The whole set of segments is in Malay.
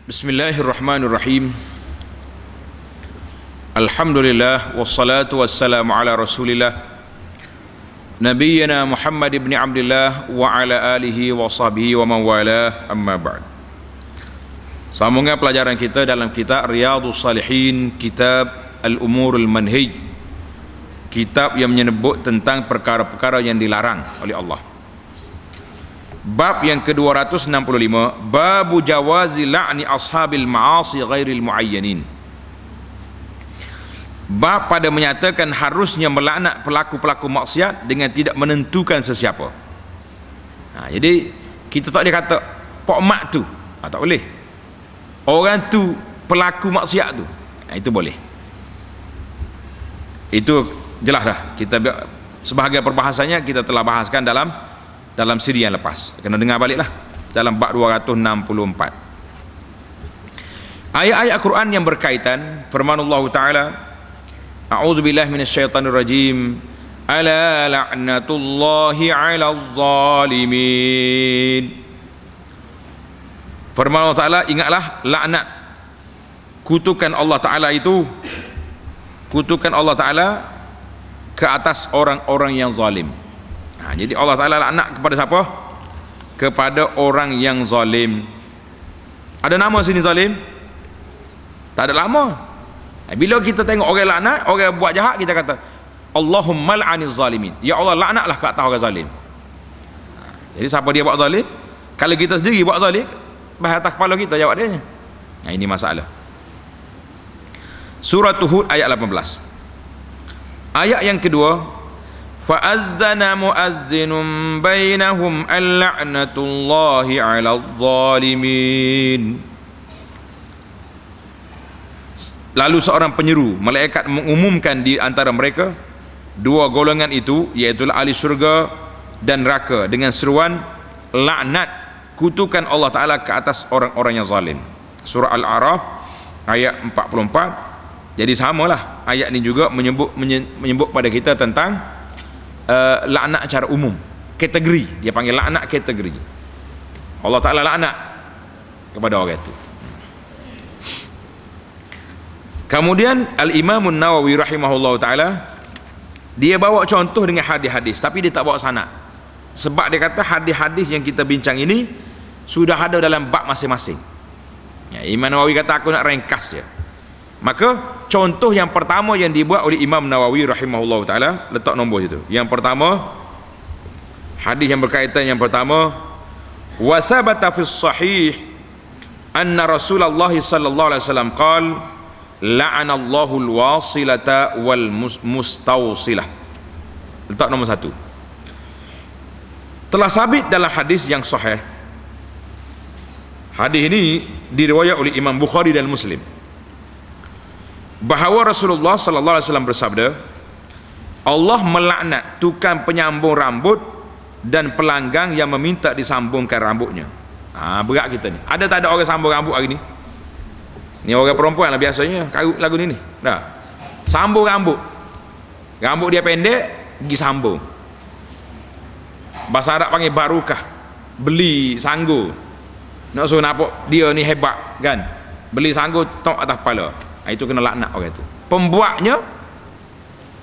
Bismillahirrahmanirrahim. Alhamdulillah wassalatu wassalamu ala Rasulillah Nabiyyina Muhammad ibn Abdullah wa ala alihi wa sahbihi wa man wala, amma ba'd. Sambungan pelajaran kita dalam kitab Riyadhus Salihin, kitab Al-Umurul Manhij, kitab yang menyebut tentang perkara-perkara yang dilarang oleh Allah. Bab yang ke-265, babu jawazi la'ni ashabil ma'asi ghairil muayyanin. Bab pada menyatakan harusnya melaknat pelaku-pelaku maksiat dengan tidak menentukan sesiapa. Jadi kita tak boleh kata pok mak tu, tak boleh. Orang tu pelaku maksiat tu, itu boleh. Itu jelas dah. Kita sebahagian perbahasannya kita telah bahaskan dalam siri yang lepas. Kena dengar baliklah dalam bab 264. Ayat-ayat Al-Quran yang berkaitan, firman Allah Ta'ala, a'udzubillahi minasyaitanirrajim, ala la'natullahi 'alal zalimin. Firman Allah Ta'ala, ingatlah laknat, kutukan Allah Ta'ala itu, kutukan Allah Ta'ala ke atas orang-orang yang zalim. Jadi Allah Ta'ala laknat kepada siapa? Kepada orang yang zalim. Ada nama sini zalim? Tak ada lama. Bila kita tengok orang laknat, orang buat jahat, kita kata Allahumma la'aniz zalimin, ya Allah laknatlah ke atas orang zalim. Jadi siapa dia buat zalim? Kalau kita sendiri buat zalim, bahas atas kepala kita jawab dia. Ini masalah. Surah Hud ayat 18. Ayat yang kedua, fa'azzana mu'azzinun bainahum al-la'natullahi 'alal zalimin. Lalu seorang penyeru malaikat mengumumkan di antara mereka dua golongan itu, iaitu ahli syurga dan neraka, dengan seruan laknat, kutukan Allah Ta'ala ke atas orang-orang yang zalim. Surah Al-A'raf ayat 44. Jadi samalah ayat ini juga menyebut pada kita tentang laknat secara umum, kategori. Dia panggil laknat kategori. Allah Ta'ala laknat kepada orang itu. Kemudian Al-Imam Nawawi rahimahullah ta'ala, dia bawa contoh dengan hadis-hadis, tapi dia tak bawa sanad. Sebab dia kata hadis-hadis yang kita bincang ini sudah ada dalam bab masing-masing. Imam Nawawi kata aku nak ringkas je. Maka contoh yang pertama yang dibuat oleh Imam Nawawi rahimahullah ta'ala, letak nombor situ. Yang pertama, hadis yang berkaitan yang pertama, wa sabata fis sahih anna Rasulullah sallallahu alaihi wasallam qala la'anallahu al-wasilata wal mustawsilah. Letak nombor satu. Telah sabit dalam hadis yang sahih. Hadis ini diriwayat oleh Imam Bukhari dan Muslim, bahawa Rasulullah sallallahu alaihi wasallam bersabda, Allah melaknat tukang penyambung rambut dan pelanggang yang meminta disambungkan rambutnya. Berat kita ni. Ada tak ada orang sambung rambut hari ni? Ni orang perempuan lah biasanya karut lagu ni. Dah. Sambung rambut. Rambut dia pendek, pergi sambung. Bahasa Arab panggil barukah. Beli sanggu. Nak suruh nampak dia ni hebat kan? Beli sanggu tok atas kepala. Itu kena laknat orang itu. Pembuatnya,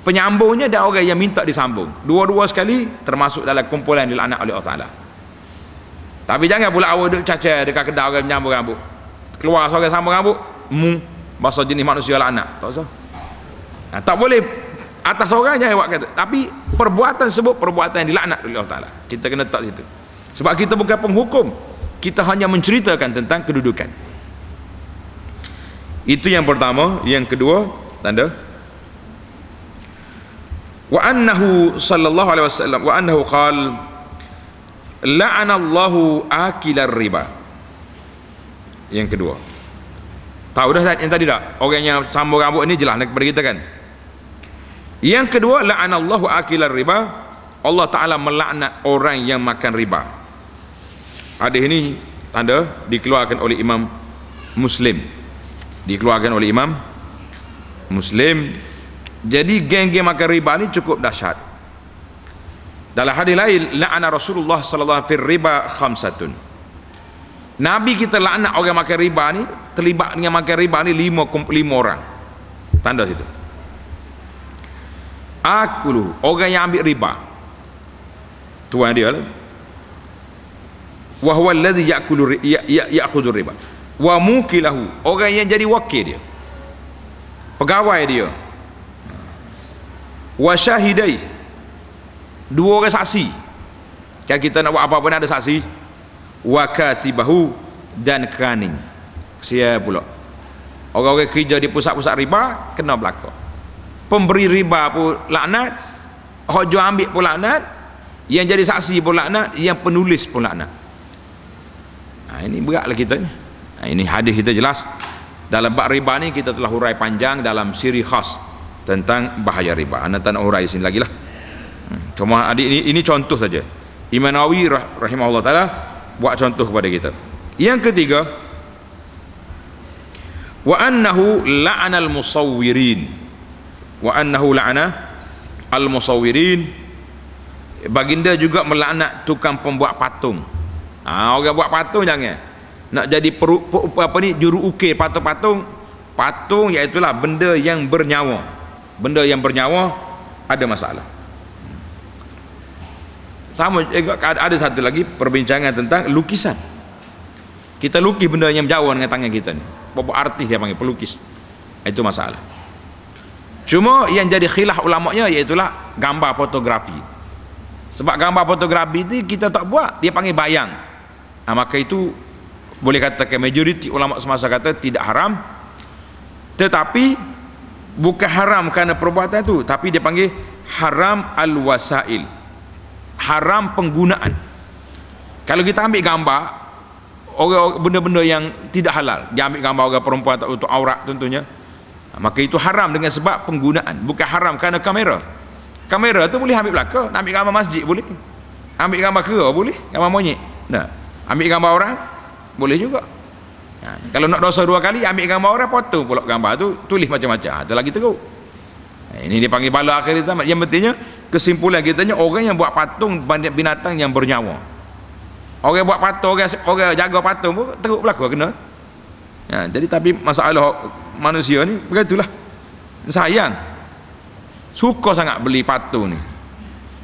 penyambungnya dan orang yang minta disambung, dua-dua sekali termasuk dalam kumpulan dilaknat oleh Allah Ta'ala. Tapi jangan pula awak duduk cacar dekat kedai orang menyambung rambut, keluar seorang sambung rambut, bahasa jenis manusia laknat. Tak usah. Tak boleh atas orang jangan awak kata. Tapi perbuatan sebut perbuatan yang dilaknat oleh Allah Ta'ala. Kita kena letak situ. Sebab kita bukan penghukum, kita hanya menceritakan tentang kedudukan. Itu yang pertama. Yang kedua, tanda wa annahu sallallahu alaihi wasallam wa annahu qala la'anallahu akilar riba. Yang kedua, tahu dah yang tadi tak? Orang yang sambung rambut ni jelas kepada kita kan. Yang kedua, la'anallahu akilar riba, Allah Ta'ala melaknat orang yang makan riba. Hadis ini tanda dikeluarkan oleh Imam Muslim. Dikeluarkan oleh Imam Muslim. Jadi geng-geng makan riba ni cukup dahsyat. Dalam hadis lain, la'ana Rasulullah sallallahu alaihi wasallam fir riba khamsatun. Nabi kita laknat orang makan riba ni, terlibat dengan makan riba ni lima orang. Tanda situ. Akulu, orang yang ambil riba. Tuan dia lah. Wa huwa alladhi ya'khudhu riba. Wa mukilahu, orang yang jadi wakil dia. Pegawai dia. Wa syahidai, dua orang saksi. Kan kita nak buat apa-apa nak ada saksi. Wa katibahu, dan keraning. Sia pula. Orang-orang kerja di pusat-pusat riba kena belaka. Pemberi riba pun laknat, hok jual ambil pun laknat, yang jadi saksi pun laknat, yang penulis pun laknat. Ini beratlah kita ni. Ini hadis kita jelas. Dalam bab riba ni kita telah hurai panjang dalam siri khas tentang bahaya riba. Anda tak nak hurai sini lagi lah. Cuma adik ini contoh saja. Imam Nawawi rahimahullah ta'ala buat contoh kepada kita. Yang ketiga, wa annahu la'ana al-musawwirin. Wa annahu la'ana al-musawwirin. Baginda juga melaknat tukang pembuat patung. Orang buat patung jangan nak jadi juru ukir patung-patung. Patung iaitu benda yang bernyawa. Benda yang bernyawa ada masalah. Sama juga ada satu lagi perbincangan tentang lukisan. Kita lukis benda yang berjauh dengan tangan kita ni. Bapak artis dia panggil pelukis. Itu masalah. Cuma yang jadi khilaf ulamanya iaitulah gambar fotografi. Sebab gambar fotografi itu kita tak buat, dia panggil bayang. Maka itu boleh katakan majoriti ulama semasa kata tidak haram. Tetapi bukan haram kerana perbuatan itu, tapi dia panggil haram al-wasail. Haram penggunaan. Kalau kita ambil gambar orang benda-benda yang tidak halal, dia ambil gambar orang perempuan untuk aurat tentunya, maka itu haram dengan sebab penggunaan, bukan haram kerana kamera. Kamera tu boleh ambil belaka, nak ambil gambar masjid boleh, ambil gambar kera boleh, gambar monyet. Nah, ambil gambar orang boleh juga. Kalau nak dosa dua kali, ambil gambar orang, potong pula gambar tu, tulis macam-macam. Itu lagi teruk. Ini dipanggil bala akhir zaman. Yang pentingnya kesimpulan kitanya, orang yang buat patung binatang yang bernyawa. Orang buat patung, orang jaga patung pun teruk berlaku kena. Jadi tapi masalah manusia ni begitulah. Sayang. Suka sangat beli patung ni.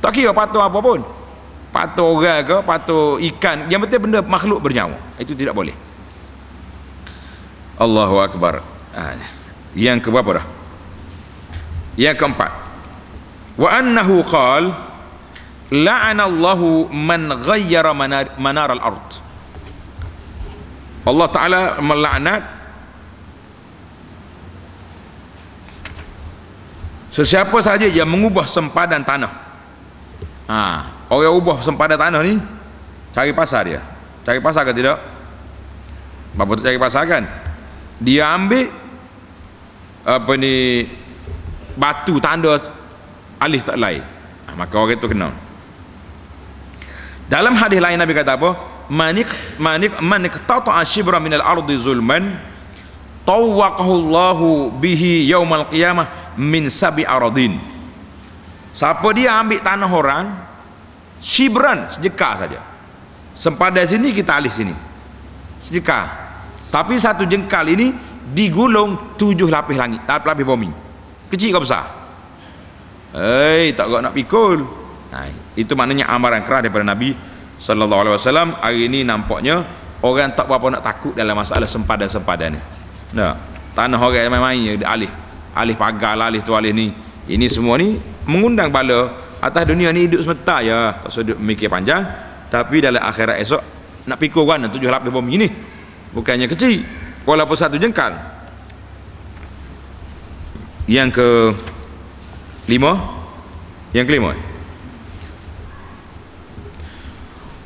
Tak kira patung apa pun. Patung orang ke, patung ikan, yang penting benda makhluk bernyawa. Itu tidak boleh. Allahu Akbar. Yang keberapa dah? Yang keempat. Wa annahu qal la'ana Allahu man ghayyara manar al-ard. Allah Ta'ala melaknat sesiapa sahaja yang mengubah sempadan tanah. Orang ubah sempadan tanah ni cari pasar dia. Cari pasar ke tidak? Bapa tu cari pasar kan? Dia ambil batu tanda alih tak lain. Maka orang itu kena. Dalam hadis lain Nabi kata apa? Man iqtata'a shibra min al-ardi zulman tawwaqahu Allahu bihi yaumal qiyamah min sabi aradin. Siapa dia ambil tanah orang shibran, sejekar saja, sempadan sini kita alih sini sejekar, tapi satu jengkal ini digulung 7 lapis langit, lapis bumi, kecil ke besar? Tak nak pikul. Itu maknanya amaran keras daripada Nabi sallallahu alaihi wasallam. Hari ini nampaknya orang tak berapa nak takut dalam masalah sempadan-sempadan ni. Tanah orang main-main alih pagar lah, alih tu alih ni. Ini semua ni mengundang bala atas dunia ni. Hidup sebentar ya, tak sudut mikir panjang, tapi dalam akhirat esok nak pikul kan 7 lapis bumi ni bukannya kecil, walaupun satu jengkal. Yang kelima,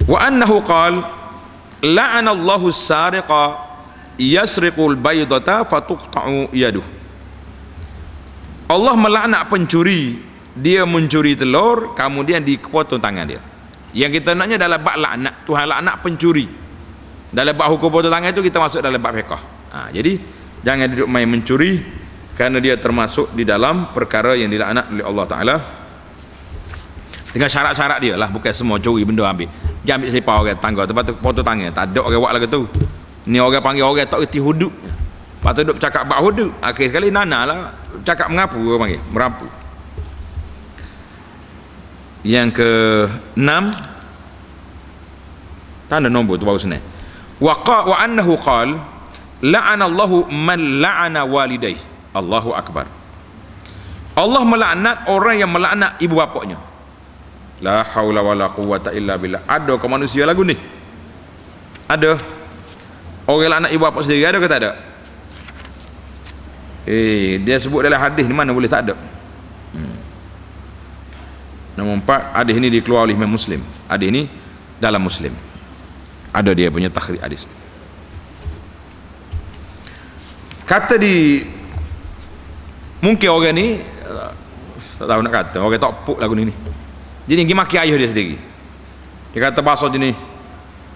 wa annahu qala la'ana Allahu as-sariqa yasriqul baydata fatuqta'u yaduh. Allah melaknat pencuri, dia mencuri telur kemudian dipotong tangan dia. Yang kita naknya dalam bab laknat, Tuhan laknat pencuri. Dalam bab hukum potong tangan itu kita masuk dalam bab fiqh. Jadi jangan duduk main mencuri, kerana dia termasuk di dalam perkara yang dilaknat oleh Allah Ta'ala dengan syarat-syarat dia lah. Bukan semua curi benda ambil. Dia ambil selipar orang tangga, lepas tu potong tangan. Tak ada orang buat lagu tu. Ni orang panggil orang tak reti hudud. Lepas tu duk bercakap bab hudud. Akhir sekali nana lah cakap mengapu, orang panggil merampu. Yang ke-6, tanda nombor tu baru senang. Wa annahu qala la'anallahu man la'ana walidayhi. Allahu akbar. Allah melaknat orang yang melaknat ibu bapaknya. La haula wala quwwata illa billah. Ada ke manusia lagu ni? Ada. Orang laknat ibu bapa sendiri ada ke tak ada? Dia sebut dalam hadis ni, mana boleh tak ada. Nombor 4, hadis ni dikeluar oleh Imam Muslim. Hadis ni dalam Muslim. Ada dia punya takhrij hadis. Kata di mungkin orang ni tak tahu nak kata, orang tak puk lagu ni. Jadi pergi maki ayah dia sendiri. Dia kata bahasa jenis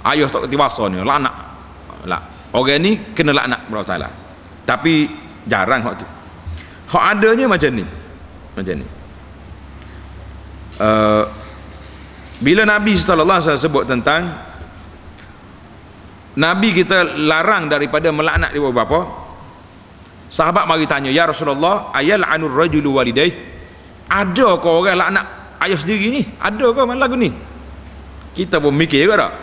ayah tak kerti bahasa ni, laknat. Orang ni kena laknat Allah Ta'ala. Tapi jarang hak tu. Hak adanya macam ni. Macam ni. Bila Nabi sallallahu alaihi wasallam sebut tentang Nabi kita larang daripada melaknat ibu bapa, sahabat mari tanya, ya Rasulullah, ayal'anur rajulu walidayh? Ada ke orang laknat ayah sendiri ni? Ada ke mana lagu ni? Kita pun mikir ke tak?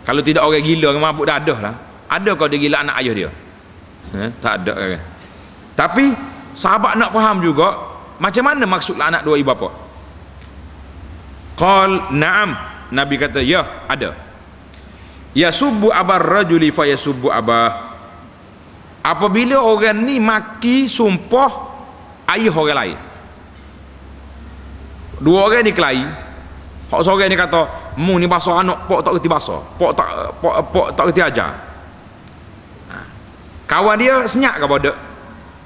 Kalau tidak orang gila, orang mabuk dadah lah. Ada ke dia gila anak ayah dia? Tak ada kan? Tapi sahabat nak faham juga macam mana maksud laknat dua ibu bapa. Qal na'am, Nabi kata ya, ada. Yasubbu abar rajuli fa yasubbu abah. Apabila orang ni maki sumpah ayah orang lain, dua orang ni kelahi, hak seorang ni kata mu ni basuh anak pok tak reti basuh, pok tak reti ajar. Kawan dia senyap ke bodoh,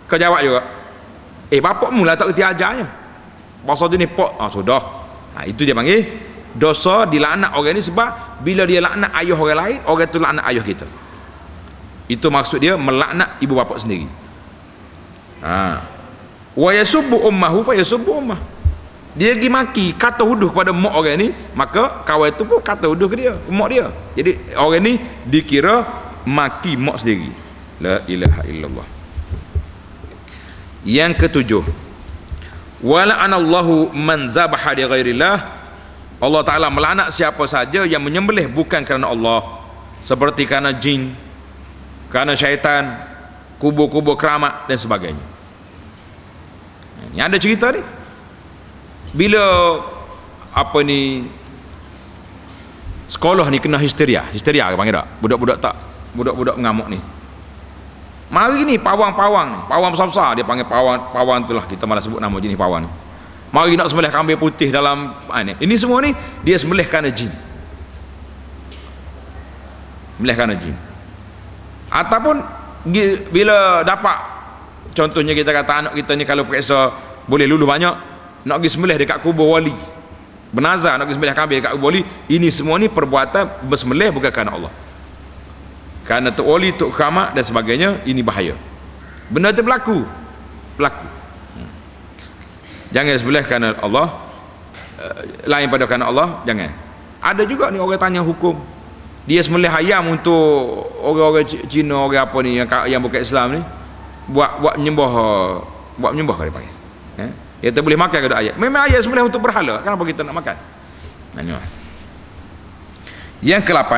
kau jawab juga, bapak mu lah tak reti ajarnya, basuh tu ni pok. Sudah. Itu dia panggil dosa dilaknat orang ni, sebab bila dia laknat ayah orang lain, orang tu laknat ayah kita. Itu maksud dia melaknat ibu bapa sendiri. Wa yasubbu ummahu fa yasubbu ummah. Dia pergi maki, kata huduh kepada mak orang ni, maka kawan itu pun kata huduh ke dia, mak dia. Jadi orang ni dikira maki mak sendiri. La ilaha illallah. Yang ke-7, wala anallahu man zabaha li ghairillah. Allah Ta'ala melaknat siapa saja yang menyembelih bukan kerana Allah, seperti kerana jin, kerana syaitan, kubur-kubur keramat dan sebagainya. Ini ada cerita ni. Bila apa ni sekolah ni kena histeria ke panggil tak? Budak-budak mengamuk ni. Mari ni pawang ni, pawang besar-besar dia panggil pawang itulah, kita malah sebut nama jenis pawang ni. Mari nak sembelih kambing putih dalam ni. Ini semua ni dia sembelih kerana jin. Sembelih kerana jin. Ataupun bila dapat, contohnya kita kata anak kita ni kalau periksa boleh lulu banyak, nak pergi sembelih dekat kubur wali, bernazar nak pergi sembelih kambing dekat kubur wali, ini semua ni perbuatan bersembelih bukan kerana Allah, kerana tok wali, tok keramat dan sebagainya. Ini bahaya. Benda tu berlaku. Jangan sembelih kerana Allah, lain pada kerana Allah, jangan. Ada juga ni orang tanya hukum, dia sembelih ayam untuk orang-orang Cina, orang apa ni yang bukan Islam ni, buat menyembah kali panggil. Ya, kita boleh makan ke ayat? Memang ayat sembelih untuk berhala, kenapa kita nak makan? Yang ke-8,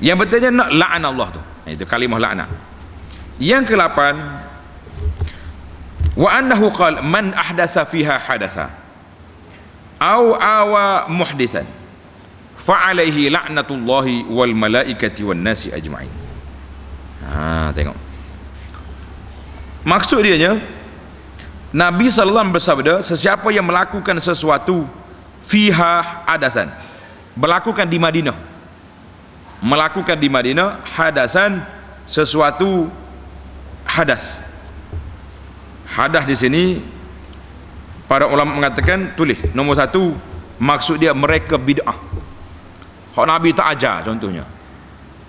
yang betulnya nak la'an Allah tu, itu kalimah la'nah. Yang ke-8, wa annahu qala man ahdasa fiha hadasa au awa muhdisan fa alaihi la'natullahi wal malaikati wan nasi ajma'in. Tengok maksud dia nya, Nabi sallallahu alaihi wasallam bersabda, sesiapa yang melakukan sesuatu fiha hadasan, melakukan di Madinah hadasan, sesuatu hadas. Hadas di sini para ulama mengatakan, tulis nombor 1, maksud dia mereka bid'ah. Hak Nabi tak ajar. Contohnya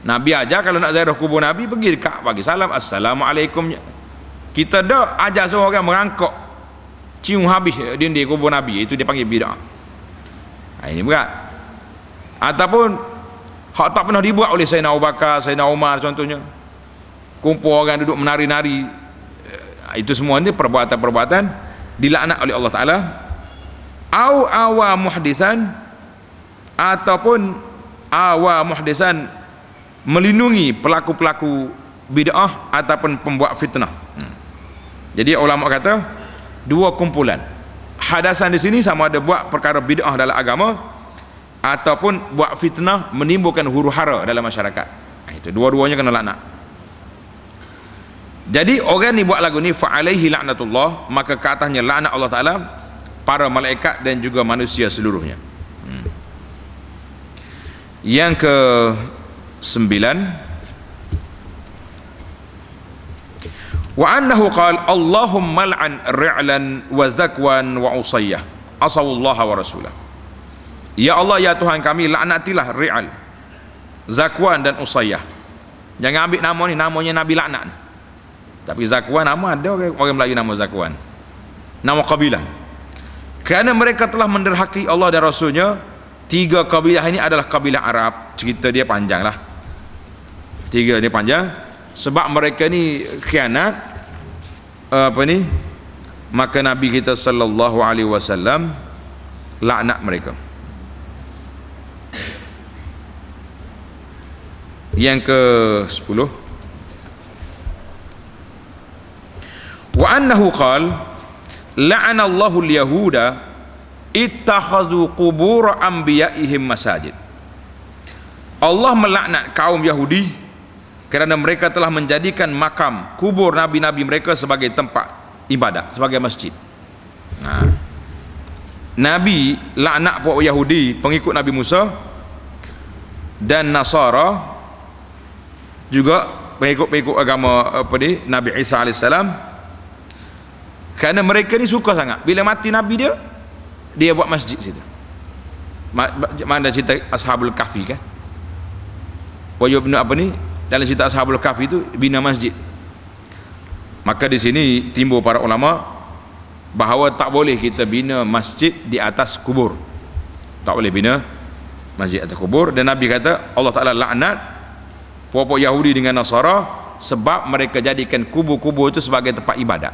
Nabi ajar kalau nak ziarah kubur Nabi, pergi dekat bagi salam, assalamualaikum. Kita dah ajar seorang merangkak cium habis dinding kubur Nabi, itu dia panggil bid'ah. Ini berat. Ataupun hak tak pernah dibuat oleh Sayyidina Abu Bakar, Sayyidina Umar contohnya, kumpul orang duduk menari-nari, itu semua ni perbuatan-perbuatan dilaknat oleh Allah Ta'ala. Au awa muhdisan, ataupun awa muhdisan, melindungi pelaku-pelaku bid'ah ataupun pembuat fitnah. Jadi ulama kata dua kumpulan. Hadasan di sini sama ada buat perkara bid'ah dalam agama ataupun buat fitnah menimbulkan huru-hara dalam masyarakat. Itu dua-duanya kena laknat. Jadi orang ni buat lagu ni fa alaihi laknatullah, maka ke atasnya laknat Allah Taala, para malaikat dan juga manusia seluruhnya. Yang ke 9, wa annahu qala Allahumma al'an ri'lan wa zakwan wa usayyah asawallaha wa rasulah. Ya Allah, ya Tuhan kami, laknatilah Ri'al, Zakwan dan Usayyah. Jangan ambil nama ni, namanya Nabi laknat ni. Tapi Zakwan, nama ada orang Melayu nama Zakwan, nama kabilah. Kerana mereka telah menderhaki Allah dan Rasulnya. 3 kabilah ini adalah kabilah Arab. Cerita dia panjang lah, 3 dia panjang. Sebab mereka ni khianat, maka Nabi kita sallallahu alaihi wasallam laknat mereka. Yang ke 10, wa annahu qala la'ana Allahu al-yahuda ittakhadhu qubur anbiya'ihim masajid. Allah melaknat kaum Yahudi kerana mereka telah menjadikan makam kubur nabi-nabi mereka sebagai tempat ibadat, sebagai masjid. Nabi laknat puak Yahudi pengikut Nabi Musa dan Nasara, juga pengikut agama Nabi Isa AS, kerana mereka ni suka sangat bila mati Nabi dia buat masjid situ. Mana cerita Ashabul Kahfi kan, dalam cerita Ashabul Kahfi itu bina masjid. Maka di sini timbul para ulama bahawa tak boleh kita bina masjid di atas kubur, tak boleh bina masjid atas kubur. Dan Nabi kata Allah Ta'ala laknat puak-puak Yahudi dengan Nasara sebab mereka jadikan kubur-kubur itu sebagai tempat ibadat.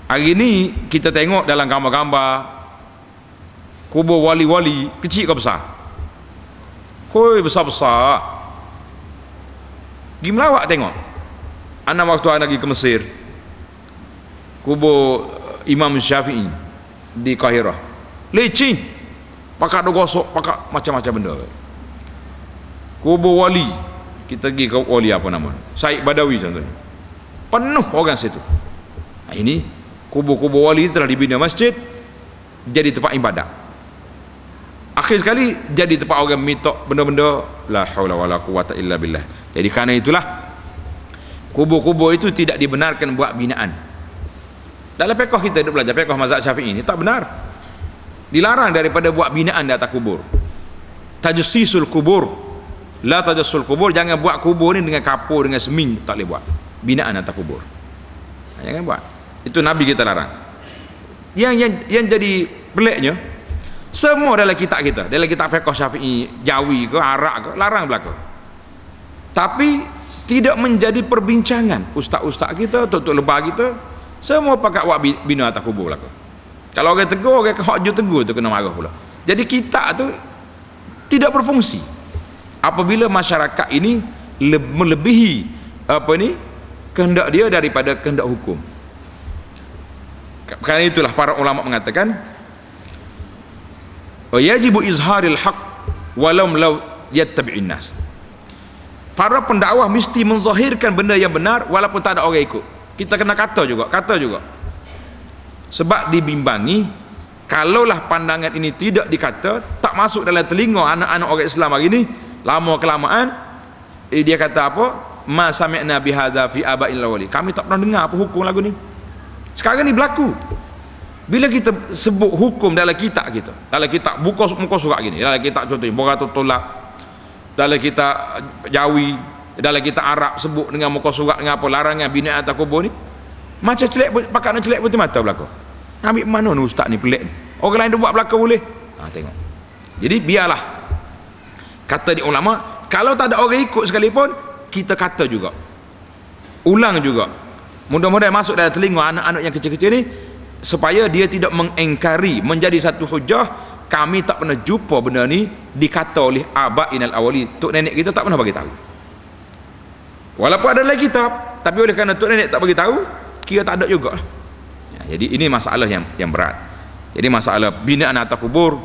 Hari ini kita tengok dalam gambar-gambar kubur wali-wali, kecil ke besar? Hoi, besar-besar. Pergi melawak tengok. Anak waktu anak pergi ke Mesir, kubur Imam Syafi'i di Kahirah, leceh, pakat gosok, pakat macam-macam benda. Kubur wali, kita pergi ke wali apa nama, Syed Badawi contohnya, penuh orang situ. Ini kubur-kubur wali telah dibina masjid jadi tempat ibadat. Akhir sekali jadi tempat orang minta benda-benda la haula wala quwata illa billah. Jadi kerana itulah kubur-kubur itu tidak dibenarkan buat binaan. Dalam fiqh kita duk belajar fiqh mazhab Syafi'i ini tak benar, dilarang daripada buat binaan di atas kubur. Tajsisul kubur, la tajassul kubur, jangan buat kubur ni dengan kapur, dengan semin, tak boleh buat binaan atas kubur, jangan buat. Itu Nabi kita larang. Yang jadi peliknya, semua dalam kitab kita, dalam kitab fiqh Syafi'i, Jawi ke Arab ke, larang belaka. Tapi tidak menjadi perbincangan. Ustaz-ustaz kita, tok-tok lebah kita, semua pakat buat bina atas kubur belaka. Kalau orang tegur, orang hak je tegur tu kena marah pula. Jadi kitab tu tidak berfungsi apabila masyarakat ini melebihi kehendak dia daripada kehendak hukum. Kerana itulah para ulama mengatakan yajibu izharil haq walau law yattabi'in nas. Para pendakwah mesti menzahirkan benda yang benar walaupun tak ada orang ikut. Kita kena kata juga sebab dibimbangi, kalaulah pandangan ini tidak dikata, tak masuk dalam telinga anak-anak orang Islam hari ini, lama kelamaan dia kata apa, ma sami'na bihadza fi aba'il awwali, kami tak pernah dengar apa hukum lagu ni. Sekarang ni berlaku bila kita sebut hukum dalam kitab kita, dalam kitab muka surat gini, dalam kitab contohnya Boratul Tolak, dalam kitab Jawi, dalam kitab Arab sebut dengan muka surat dengan apa, larangan bina atas kubur ni, macam celek, pakat nak celek putih mata belaka. Ambil mana ni ustaz ni pelik ni, orang lain dia buat belaka boleh. Tengok Jadi biarlah, kata di ulama, kalau tak ada orang ikut sekalipun, kita kata juga, ulang juga, mudah-mudahan masuk dalam telinga anak-anak yang kecil-kecil ni, supaya dia tidak mengingkari, menjadi satu hujah. Kami tak pernah jumpa benda ni dikata oleh aba'inal awali, tok nenek kita tak pernah bagi tahu. Walaupun ada dalam kitab, tapi oleh kerana tok nenek tak bagi tahu, kira tak ada juga. Ya, jadi ini masalah yang berat. Jadi masalah binaan atas kubur,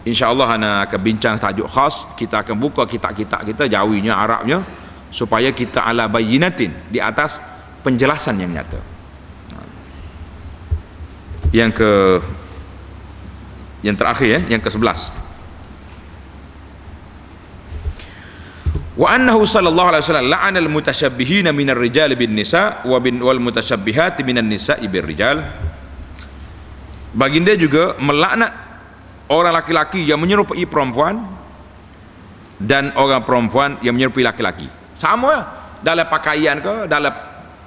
insya-Allah ana akan bincang tajuk khas. Kita akan buka kitab-kitab kita, Jawinya, Arabnya, supaya kita ala bayyinatin, di atas penjelasan yang nyata. Yang terakhir, yang ke-11. Wa annahu sallallahu alaihi wasallam la'ana al-mutasyabbihina minar rijal bin nisa wal mutasyabbihati minan nisa'i bir rijal. Baginda juga melaknat orang laki-laki yang menyerupai perempuan dan orang perempuan yang menyerupai laki-laki. Sama ya, dalam pakaian ke, dalam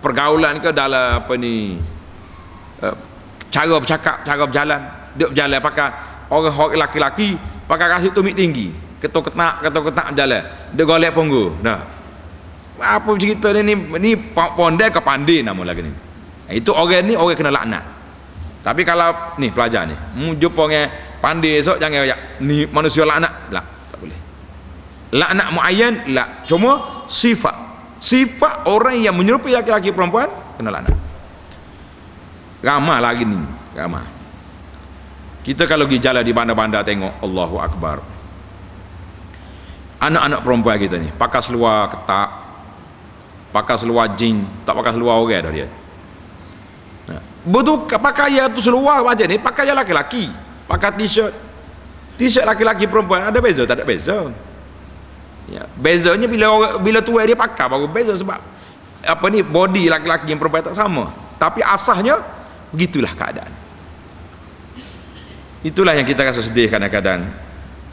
pergaulan ke, dalam apa ni, cara bercakap, cara berjalan. Dia berjalan pakai orang laki-laki pakai kasih tumit tinggi, ketuk-ketak berjalan, dia golek punggung. Nah, apa cerita ni pondai ke pandai nama lagi ni. Itu orang ni orang kena laknat. Tapi kalau ni pelajar ni jumpa dengan pandai esok, jangan ni manusia laknat lah, tak boleh. Laknat muayyan lah, cuma sifat orang yang menyerupai laki-laki perempuan kena laknat. Ramai lagi ni, ramai. Kita kalau pergi jalan di bandar-bandar tengok, Allahu Akbar, anak-anak perempuan kita ni pakai seluar ketat, pakai seluar jeans, tak pakai seluar orang dah dia. Betul, pakaian tu seluar macam ni, pakaian laki-laki, pakai t-shirt laki-laki perempuan, ada beza tak? Ada beza. Ya, bezanya bila tua dia pakai baru beza, sebab apa ni, body laki-laki yang perempuan tak sama, tapi asasnya begitulah keadaan. Itulah yang kita rasa sedih kadang-kadang.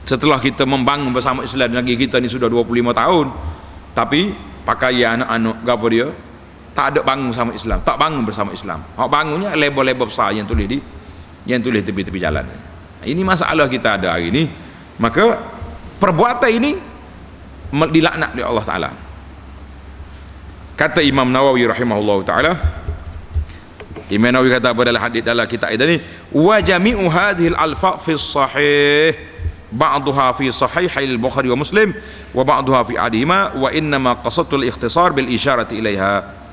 Setelah kita membangun bersama Islam, lagi kita ni sudah 25 tahun, tapi pakaian anak-anak apa dia tak ada bangun sama Islam, tak bangun bersama Islam. Hak bangunnya label-label besar yang tulis tepi-tepi jalan. Ini masalah kita ada hari ini. Maka perbuatan ini dilaknat oleh Allah Taala. Kata Imam Nawawi rahimahullah taala, Imam Nawawi kata pada hadis dalam kitab ini, wa jami'u hadhil alfa' fi sahih, ba'daha fi sahih al-Bukhari wa Muslim wa ba'daha fi adima, wa innama qasadtul ikhtisar bil isyarati ilaiha.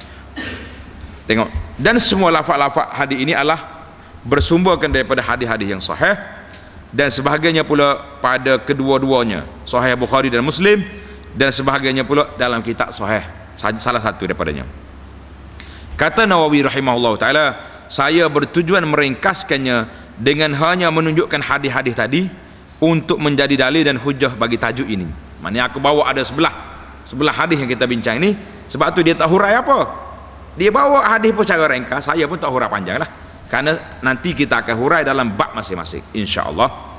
Tengok, dan semua lafaz-lafaz hadis ini adalah bersumberkan daripada hadis-hadis yang sahih, dan sebahagiannya pula pada kedua-duanya, Sahih Bukhari dan Muslim, dan sebahagiannya pula dalam kitab sahih, salah satu daripadanya. Kata Nawawi rahimahullah ta'ala, saya bertujuan meringkaskannya dengan hanya menunjukkan hadis-hadis tadi untuk menjadi dalil dan hujah bagi tajuk ini. Maksudnya aku bawa ada sebelah hadis yang kita bincang ini, sebab tu dia tak hurai apa. Dia bawa hadis pun secara ringkas, saya pun tak hurai panjang lah, karena nanti kita akan hurai dalam bab masing-masing insya-Allah.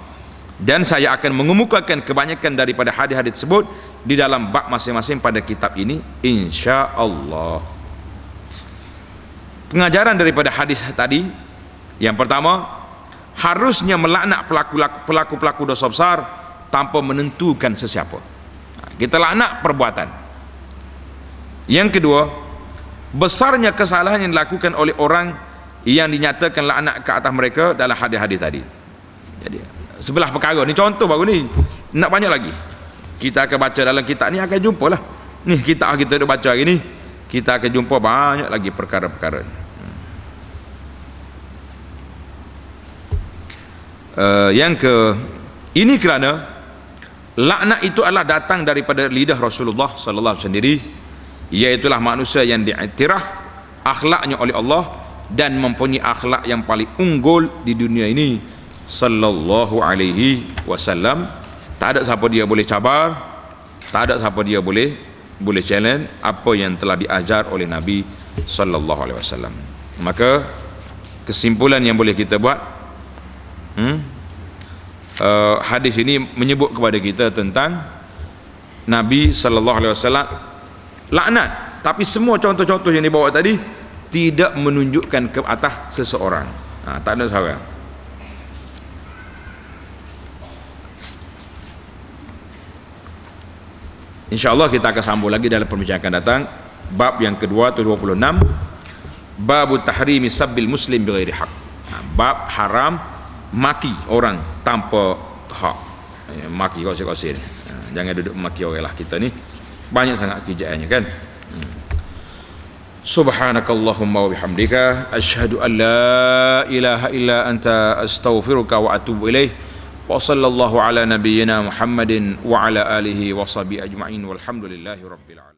Dan saya akan mengemukakan kebanyakan daripada hadis-hadis tersebut di dalam bab masing-masing pada kitab ini insya-Allah. Pengajaran daripada hadis tadi, yang pertama, harusnya melaknat pelaku-pelaku dosa besar tanpa menentukan sesiapa. Kita laknat perbuatan. Yang kedua, besarnya kesalahan yang dilakukan oleh orang yang dinyatakan laknat ke atas mereka dalam hadis-hadis tadi. Jadi sebelah perkara ni, contoh baru ni, nak banyak lagi kita akan baca dalam kitab ni, akan jumpa lah ni kitab kita dah baca hari ni, kita akan jumpa banyak lagi perkara-perkara. Ini kerana laknat itu adalah datang daripada lidah Rasulullah sallallahu alaihi wasallam sendiri, iaitulah manusia yang diiktiraf akhlaknya oleh Allah dan mempunyai akhlak yang paling unggul di dunia ini sallallahu alaihi wasallam. Tak ada siapa dia boleh cabar, tak ada siapa dia boleh challenge apa yang telah diajar oleh Nabi sallallahu alaihi wasallam. Maka kesimpulan yang boleh kita buat, hadis ini menyebut kepada kita tentang Nabi sallallahu alaihi wasallam laknat, tapi semua contoh-contoh yang dibawa tadi tidak menunjukkan ke atas seseorang. Tak ada seorang. InsyaAllah kita akan sambung lagi dalam perbincangan akan datang. Bab yang kedua 26, bab tahrimi sabbil muslim bighairi haq. Bab haram maki orang tanpa hak. Maki kosir-kosir. Jangan duduk maki orang lah, kita ni banyak sangat kerjaannya kan. Subhanakallahumma wa bihamdika asyhadu an la ilaha illa anta astaghfiruka wa atubu ilaih. Wa sallallahu ala nabiyyina Muhammadin wa ala alihi wa sahbihi ajma'in walhamdulillahi rabbil alamin.